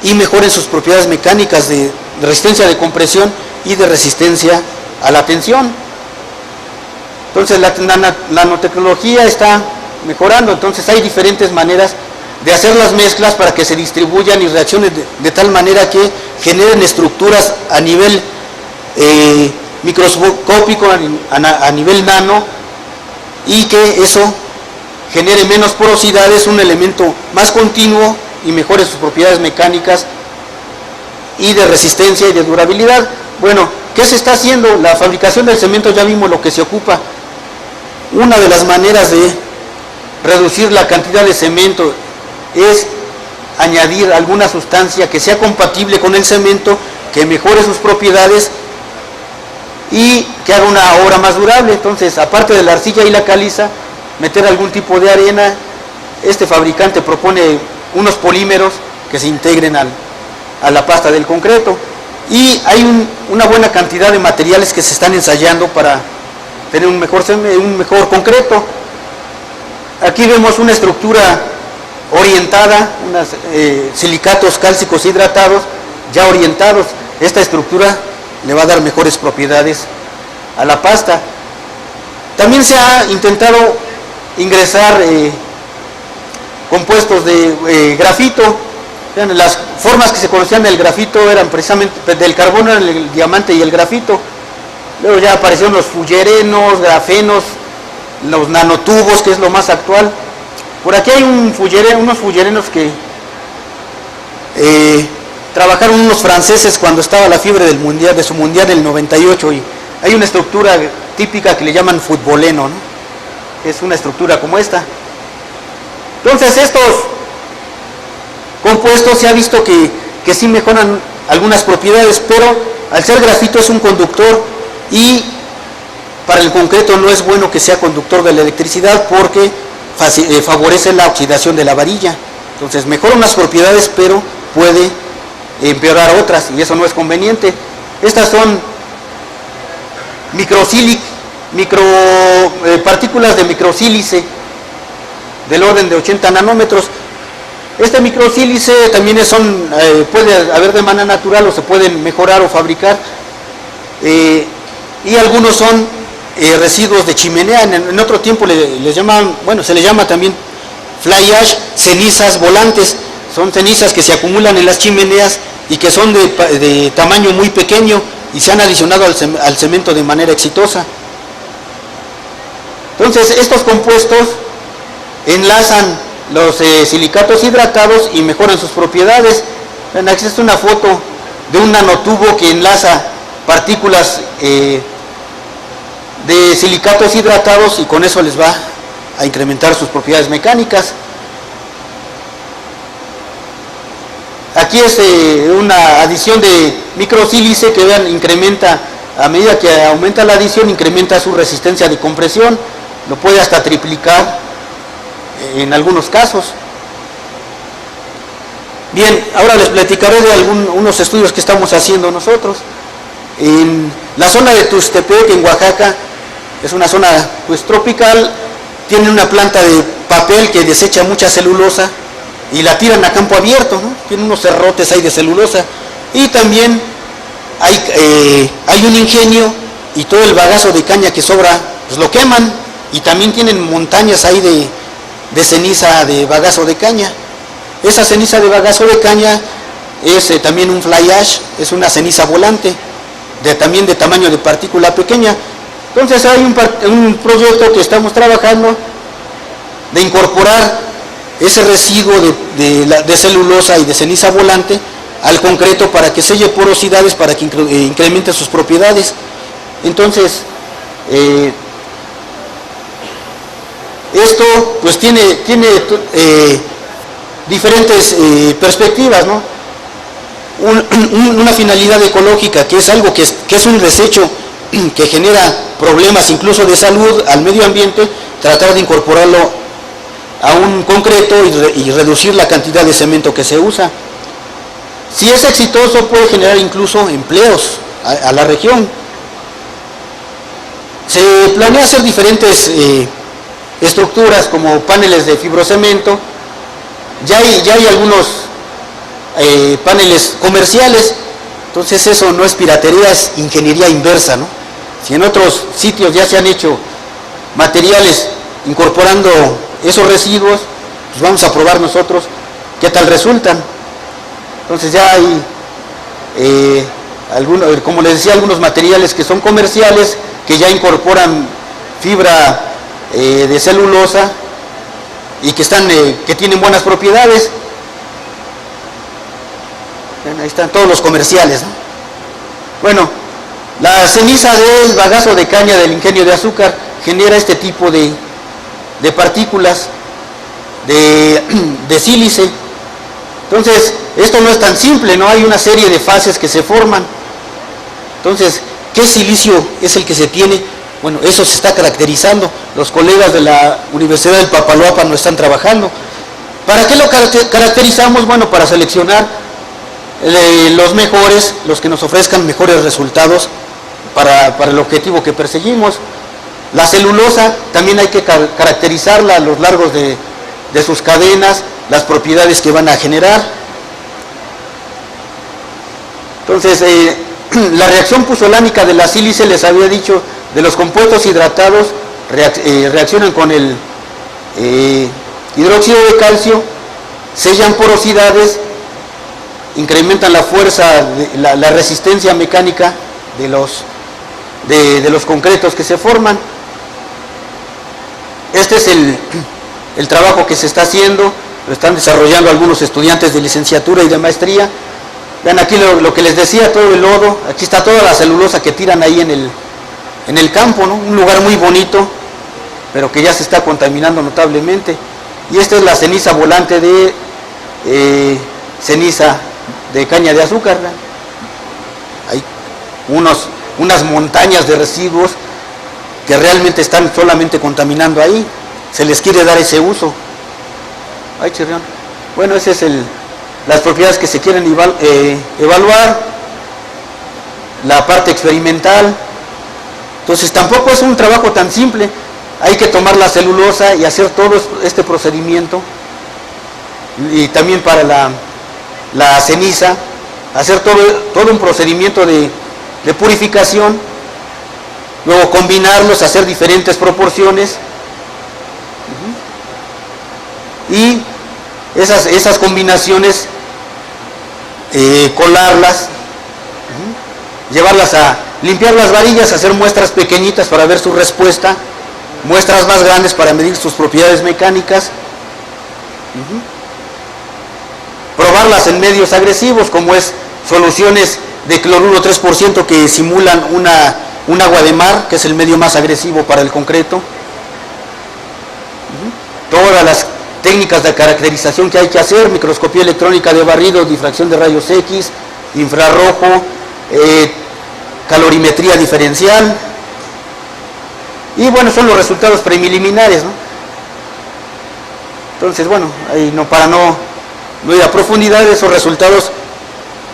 y mejoren sus propiedades mecánicas de resistencia de compresión y de resistencia a la tensión. Entonces la nanotecnología está mejorando, entonces hay diferentes maneras de hacer las mezclas para que se distribuyan y reaccionen de tal manera que generen estructuras a nivel microscópico, a nivel nano, y que eso genere menos porosidades, un elemento más continuo y mejore sus propiedades mecánicas y de resistencia y de durabilidad. Bueno, ¿qué se está haciendo? La fabricación del cemento, ya vimos lo que se ocupa. Una de las maneras de reducir la cantidad de cemento es añadir alguna sustancia que sea compatible con el cemento, que mejore sus propiedades y que haga una obra más durable. Entonces, aparte de la arcilla y la caliza, meter algún tipo de arena. Este fabricante propone unos polímeros que se integren a la pasta del concreto, y hay una buena cantidad de materiales que se están ensayando para tener un mejor concreto. Aquí vemos una estructura orientada, unos silicatos cálcicos hidratados ya orientados. Esta estructura le va a dar mejores propiedades a la pasta. También se ha intentado ingresar compuestos de grafito. Vean, las formas que se conocían del grafito eran precisamente del carbono, eran el diamante y el grafito. Luego ya aparecieron los fullerenos, grafenos, los nanotubos, que es lo más actual. Por aquí hay unos fullerenos que trabajaron unos franceses cuando estaba la fiebre del mundial, de su mundial del 98, y hay una estructura típica que le llaman futboleno, ¿no? Es una estructura como esta. Entonces estos compuestos se ha visto que sí mejoran algunas propiedades, pero al ser grafito es un conductor, y para el concreto no es bueno que sea conductor de la electricidad porque favorece la oxidación de la varilla. Entonces mejora unas propiedades, pero puede empeorar otras, y eso no es conveniente. Estas son partículas de microsílice del orden de 80 nanómetros. Este microsílice también puede haber de manera natural o se pueden mejorar o fabricar, y algunos son residuos de chimenea. En otro tiempo se le llama también fly ash, cenizas volantes. Son cenizas que se acumulan en las chimeneas y que son de tamaño muy pequeño y se han adicionado al cemento de manera exitosa. Entonces estos compuestos enlazan los silicatos hidratados y mejoran sus propiedades. Ven, aquí está una foto de un nanotubo que enlaza partículas de silicatos hidratados y con eso les va a incrementar sus propiedades mecánicas. Aquí es una adición de microsílice que vean, incrementa, a medida que aumenta la adición, incrementa su resistencia de compresión, lo puede hasta triplicar en algunos casos. Bien, ahora les platicaré de unos estudios que estamos haciendo nosotros. En la zona de Tuxtepec, en Oaxaca, es una zona pues tropical, tiene una planta de papel que desecha mucha celulosa y la tiran a campo abierto, ¿no? Tiene unos cerrotes ahí de celulosa y también hay un ingenio y todo el bagazo de caña que sobra pues lo queman y también tienen montañas ahí de ceniza de bagazo de caña. Esa ceniza de bagazo de caña es también un fly ash, es una ceniza volante también de tamaño de partícula pequeña. Entonces hay un proyecto que estamos trabajando de incorporar ese residuo de celulosa y de ceniza volante al concreto para que selle porosidades, para que incremente sus propiedades. Entonces, esto pues tiene diferentes perspectivas, ¿no? Una finalidad ecológica, que es algo que es un desecho que genera problemas incluso de salud al medio ambiente, tratar de incorporarlo a un concreto y reducir la cantidad de cemento que se usa. Si es exitoso, puede generar incluso empleos a la región. Se planea hacer diferentes estructuras como paneles de fibrocemento. Ya hay algunos paneles comerciales, entonces eso no es piratería, es ingeniería inversa, ¿no? Si en otros sitios ya se han hecho materiales incorporando esos residuos, pues vamos a probar nosotros qué tal resultan. Entonces ya hay como les decía, algunos materiales que son comerciales, que ya incorporan fibra de celulosa y que tienen buenas propiedades. Ahí están todos los comerciales, ¿no? Bueno, la ceniza del bagazo de caña del ingenio de azúcar genera este tipo de partículas de sílice. Entonces, esto no es tan simple, ¿no? Hay una serie de fases que se forman. Entonces, ¿qué silicio es el que se tiene? Bueno, eso se está caracterizando. Los colegas de la Universidad del Papaloapan lo están trabajando. ¿Para qué lo caracterizamos? Bueno, para seleccionar los mejores, los que nos ofrezcan mejores resultados para el objetivo que perseguimos. La celulosa también hay que caracterizarla a los largos de sus cadenas, las propiedades que van a generar. Entonces, la reacción puzolánica de la sílice, les había dicho, de los compuestos hidratados reaccionan con el hidróxido de calcio, sellan porosidades, incrementan la fuerza, la resistencia mecánica de los concretos que se forman. Este es el trabajo que se está haciendo, lo están desarrollando algunos estudiantes de licenciatura y de maestría. Vean aquí lo que les decía, todo el lodo, aquí está toda la celulosa que tiran ahí en el campo, ¿no? Un lugar muy bonito, pero que ya se está contaminando notablemente. Y esta es la ceniza volante de ceniza de caña de azúcar, ¿verdad? Hay unas montañas de residuos que realmente están solamente contaminando ahí. Se les quiere dar ese uso. Ay, chirrión. Bueno, ese es las propiedades que se quieren evaluar, la parte experimental. Entonces tampoco es un trabajo tan simple. Hay que tomar la celulosa y hacer todo este procedimiento, y también para la ceniza, hacer todo un procedimiento de purificación, luego combinarlos, hacer diferentes proporciones, y esas combinaciones colarlas, llevarlas a limpiar las varillas, hacer muestras pequeñitas para ver su respuesta, muestras más grandes para medir sus propiedades mecánicas, probar probarlas en medios agresivos, como es soluciones de cloruro 3% que simulan un agua de mar, que es el medio más agresivo para el concreto. Todas las técnicas de caracterización que hay que hacer: microscopía electrónica de barrido, difracción de rayos X, infrarrojo, calorimetría diferencial. Y bueno, son los resultados preliminares, ¿no? Entonces, bueno, ahí para no ir a profundidad, esos resultados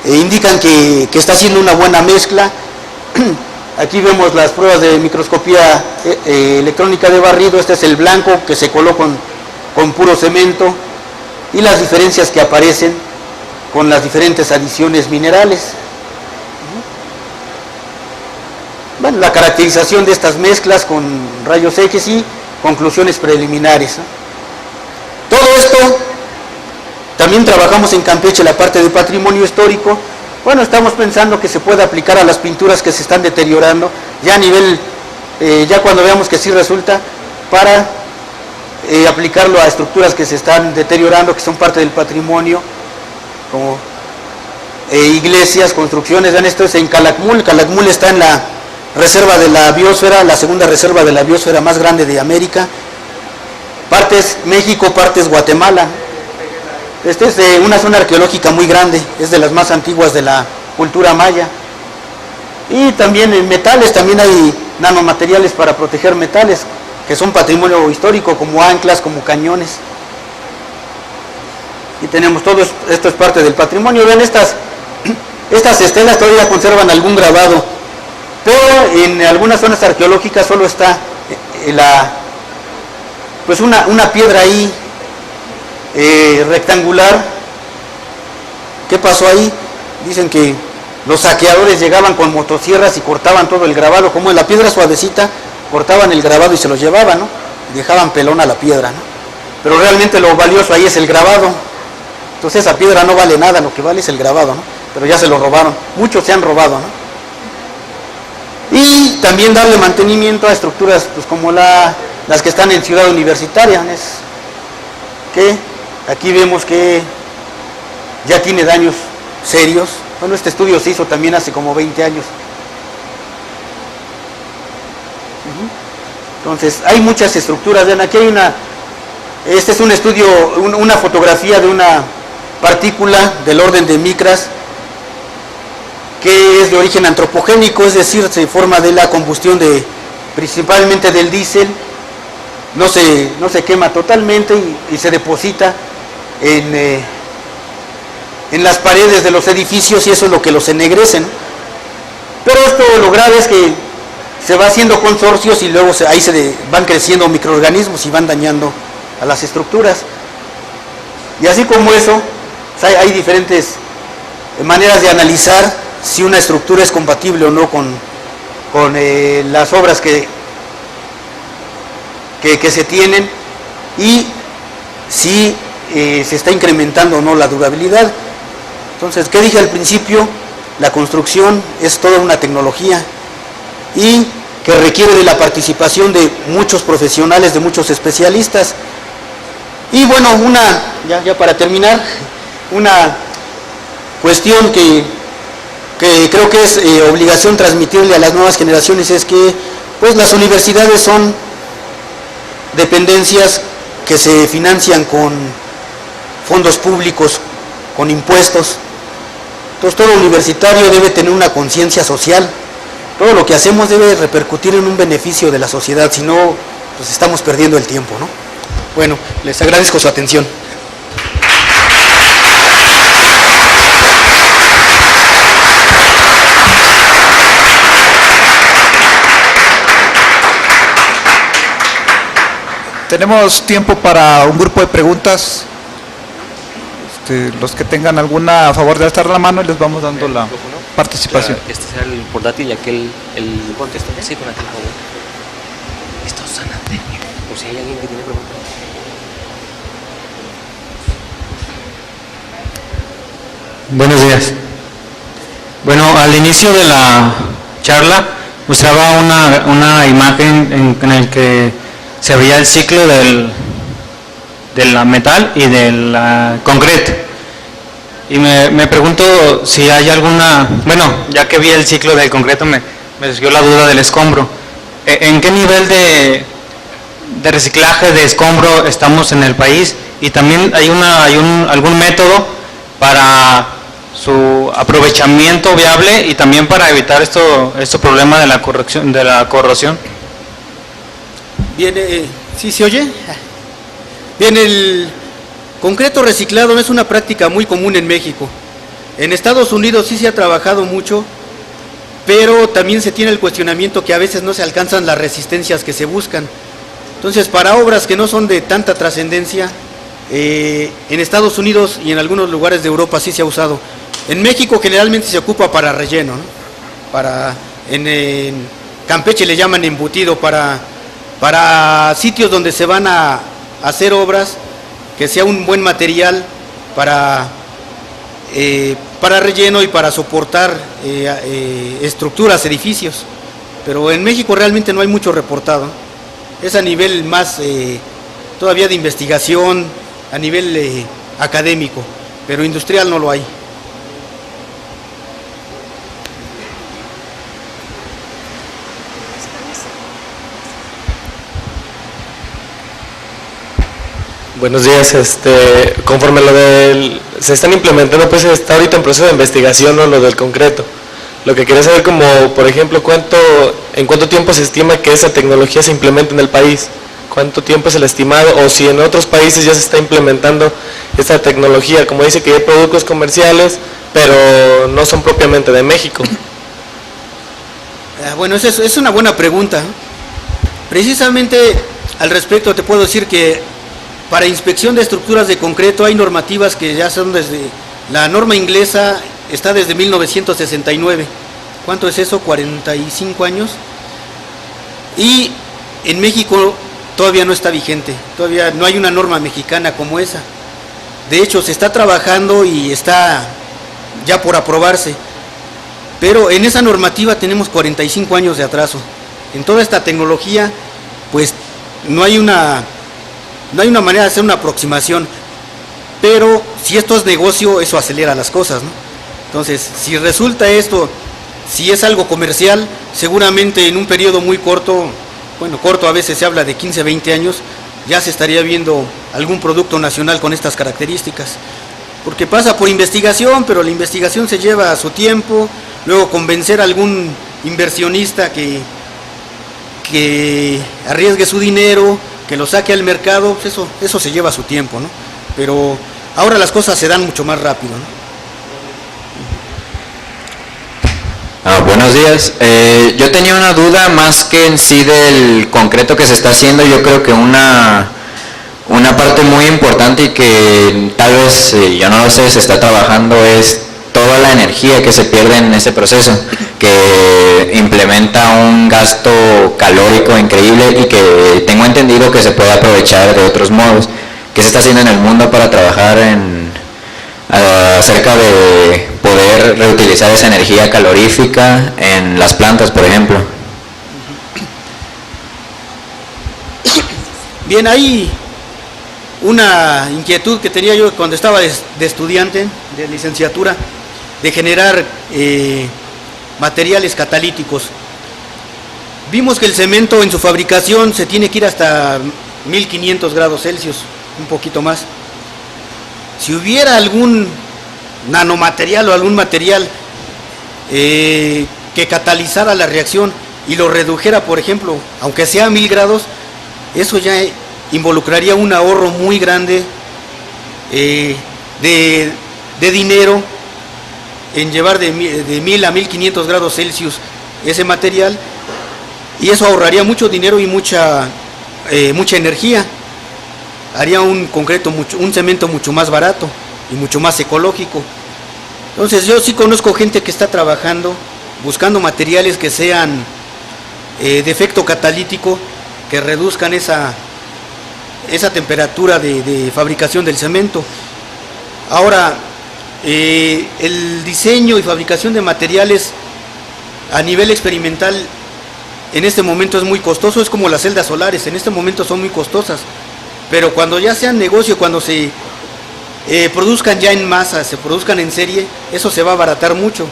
indican que está haciendo una buena mezcla. Aquí vemos las pruebas de microscopía electrónica de barrido. Este es el blanco que se coló con puro cemento, y las diferencias que aparecen con las diferentes adiciones minerales. Bueno, la caracterización de estas mezclas con rayos X y conclusiones preliminares, ¿no? Todo esto, también trabajamos en Campeche la parte de patrimonio histórico. Bueno, estamos pensando que se puede aplicar a las pinturas que se están deteriorando, ya a nivel, ya cuando veamos que sí resulta, para aplicarlo a estructuras que se están deteriorando, que son parte del patrimonio, como iglesias, construcciones. Vean, esto es en Calakmul. Calakmul está en la reserva de la biosfera, la segunda reserva de la biosfera más grande de América. Partes México, partes Guatemala. Esta es una zona arqueológica muy grande, es de las más antiguas de la cultura maya. Y también en metales, también hay nanomateriales para proteger metales, que son patrimonio histórico, como anclas, como cañones. Y tenemos todo esto, es parte del patrimonio. Ven, estas estelas todavía conservan algún grabado, pero en algunas zonas arqueológicas solo está pues una piedra ahí rectangular. ¿Qué pasó ahí? Dicen que los saqueadores llegaban con motosierras y cortaban todo el grabado. Como en la piedra suavecita, cortaban el grabado y se los llevaban, ¿no? Dejaban pelón a la piedra, ¿no? Pero realmente lo valioso ahí es el grabado. Entonces esa piedra no vale nada, lo que vale es el grabado, ¿no? Pero ya se lo robaron, muchos se han robado, ¿no? Y también darle mantenimiento a estructuras pues como las que están en Ciudad Universitaria, que aquí vemos que ya tiene daños serios. Bueno, este estudio se hizo también hace como 20 años. Entonces, hay muchas estructuras. Vean, aquí hay este es un estudio, una fotografía de una partícula del orden de micras, que es de origen antropogénico, es decir, se forma de la combustión principalmente del diésel. No se quema totalmente y se deposita en las paredes de los edificios, y eso es lo que los ennegrece, ¿no? Pero esto, lo grave es que se va haciendo consorcios y luego ahí se van creciendo microorganismos y van dañando a las estructuras. Y así como eso, hay diferentes maneras de analizar si una estructura es compatible o no con las obras que se tienen, y si se está incrementando o no la durabilidad. Entonces, ¿qué dije al principio? La construcción es toda una tecnología y que requiere de la participación de muchos profesionales, de muchos especialistas. Y bueno, ya para terminar, una cuestión que creo que es obligación transmitirle a las nuevas generaciones es que pues las universidades son dependencias que se financian con fondos públicos, con impuestos. Entonces todo universitario debe tener una conciencia social. Todo lo que hacemos debe repercutir en un beneficio de la sociedad, si no, pues estamos perdiendo el tiempo, ¿no? Bueno, les agradezco su atención.
Tenemos tiempo para un grupo de preguntas. Los que tengan alguna, a favor de alzar la mano, y les vamos dando la participación.
Que este sea el portátil y aquel el contexto. Sí, con aquel favor. Esto es sanante. O si hay alguien que tiene preguntas.
Buenos días. Bueno, al inicio de la charla mostraba una imagen en el que se veía el ciclo del metal y del concreto. Y me pregunto si hay alguna, bueno, ya que vi el ciclo del concreto me surgió la duda del escombro. ¿En qué nivel de reciclaje de escombro estamos en el país? Y también hay algún método para su aprovechamiento viable y también para evitar este problema de la corrosión.
Bien, ¿sí se oye? Bien, el concreto reciclado no es una práctica muy común en México. En Estados Unidos sí se ha trabajado mucho, pero también se tiene el cuestionamiento que a veces no se alcanzan las resistencias que se buscan. Entonces, para obras que no son de tanta trascendencia, en Estados Unidos y en algunos lugares de Europa sí se ha usado. En México generalmente se ocupa para relleno, ¿no? En Campeche le llaman embutido, para sitios donde se van a hacer obras, que sea un buen material para relleno y para soportar estructuras, edificios. Pero en México realmente no hay mucho reportado. Es a nivel más todavía de investigación, a nivel académico, pero industrial no lo hay.
Buenos días, conforme lo se están implementando, pues está ahorita en proceso de investigación, ¿no? Lo del concreto. Lo que quería saber, como por ejemplo, en cuánto tiempo se estima que esa tecnología se implemente en el país, cuánto tiempo es el estimado, o si en otros países ya se está implementando esta tecnología, como dice que hay productos comerciales, pero no son propiamente de México.
Bueno, es una buena pregunta. Precisamente al respecto te puedo decir que para inspección de estructuras de concreto hay normativas que ya son desde, la norma inglesa está desde 1969. ¿Cuánto es eso? 45 años. Y en México todavía no está vigente, todavía no hay una norma mexicana como esa. De hecho, se está trabajando y está ya por aprobarse. Pero en esa normativa tenemos 45 años de atraso. En toda esta tecnología, pues no hay una manera de hacer una aproximación, pero si esto es negocio, eso acelera las cosas, ¿no? Entonces, si resulta esto, si es algo comercial, seguramente en un periodo muy corto, bueno, corto a veces se habla de 15, 20 años, ya se estaría viendo algún producto nacional con estas características, porque pasa por investigación, pero la investigación se lleva su tiempo, luego convencer a algún inversionista que arriesgue su dinero, que lo saque al mercado, pues eso se lleva su tiempo, ¿no? Pero ahora las cosas se dan mucho más rápido, ¿no?
Buenos días. Yo tenía una duda más que en sí del concreto que se está haciendo. Yo creo que una parte muy importante y que tal vez, yo no lo sé, se está trabajando es toda la energía que se pierde en ese proceso, que implementa un gasto calórico increíble y que tengo entendido que se puede aprovechar de otros modos. ¿Qué se está haciendo en el mundo para trabajar acerca de poder reutilizar esa energía calorífica en las plantas, por ejemplo?
Bien, hay una inquietud que tenía yo cuando estaba de estudiante de licenciatura, de generar materiales catalíticos. Vimos que el cemento en su fabricación se tiene que ir hasta 1500 grados Celsius, un poquito más. Si hubiera algún nanomaterial o algún material que catalizara la reacción y lo redujera, por ejemplo, aunque sea a 1000 grados, eso ya involucraría un ahorro muy grande de dinero en llevar de 1000 a 1500 grados Celsius ese material, y eso ahorraría mucho dinero y mucha energía. Haría un cemento mucho más barato y mucho más ecológico. Entonces yo sí conozco gente que está trabajando, buscando materiales que sean de efecto catalítico, que reduzcan esa temperatura de fabricación del cemento. Ahora, el diseño y fabricación de materiales a nivel experimental en este momento es muy costoso, es como las celdas solares, en este momento son muy costosas, pero cuando ya sean negocio, cuando se produzcan ya en masa, se produzcan en serie, eso se va a abaratar mucho.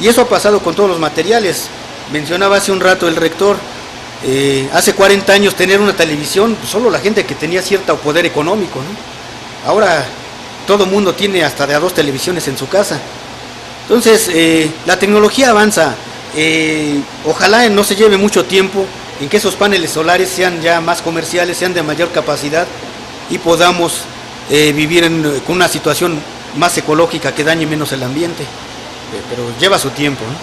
Y eso ha pasado con todos los materiales. Mencionaba hace un rato el rector, hace 40 años tener una televisión, solo la gente que tenía cierto poder económico, ¿no? Ahora todo el mundo tiene hasta de a 2 televisiones en su casa. Entonces, la tecnología avanza. Ojalá no se lleve mucho tiempo en que esos paneles solares sean ya más comerciales, sean de mayor capacidad y podamos vivir con una situación más ecológica que dañe menos el ambiente. Pero lleva su tiempo, ¿no?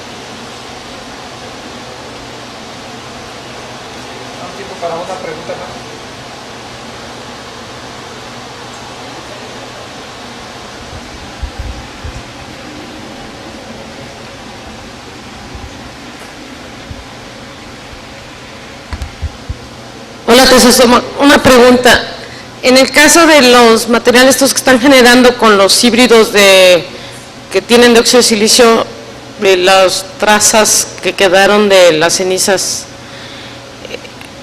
¿Tiempo para una pregunta más?
Hola, Tesosomoc, una pregunta. En el caso de los materiales estos que están generando con los híbridos que tienen dióxido de silicio, de las trazas que quedaron de las cenizas,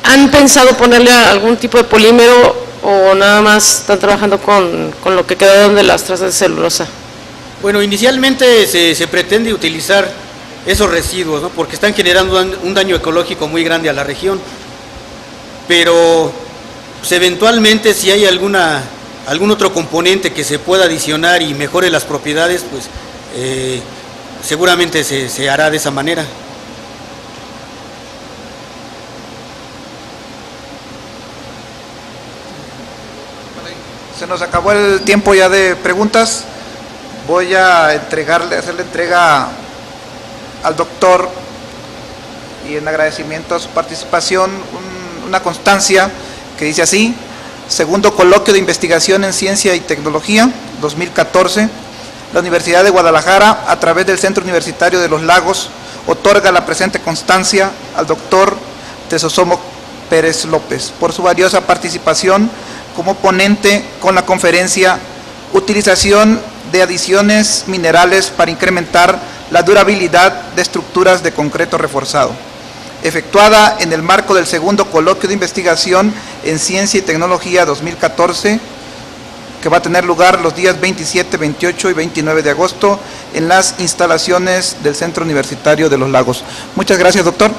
¿han pensado ponerle algún tipo de polímero o nada más están trabajando con lo que quedaron de las trazas de celulosa?
Bueno, inicialmente se pretende utilizar esos residuos, ¿no? Porque están generando un daño ecológico muy grande a la región. Pero pues, eventualmente si hay algún otro componente que se pueda adicionar y mejore las propiedades, pues seguramente se hará de esa manera.
Se nos acabó el tiempo ya de preguntas. Voy a hacerle entrega al doctor, y en agradecimiento a su participación, una constancia que dice así: segundo coloquio de investigación en ciencia y tecnología 2014, la Universidad de Guadalajara, a través del Centro Universitario de los Lagos, otorga la presente constancia al doctor Tesosomoc Pérez López por su valiosa participación como ponente con la conferencia Utilización de adiciones minerales para incrementar la durabilidad de estructuras de concreto reforzado, efectuada en el marco del segundo coloquio de investigación en Ciencia y Tecnología 2014, que va a tener lugar los días 27, 28 y 29 de agosto en las instalaciones del Centro Universitario de los Lagos. Muchas gracias, doctor.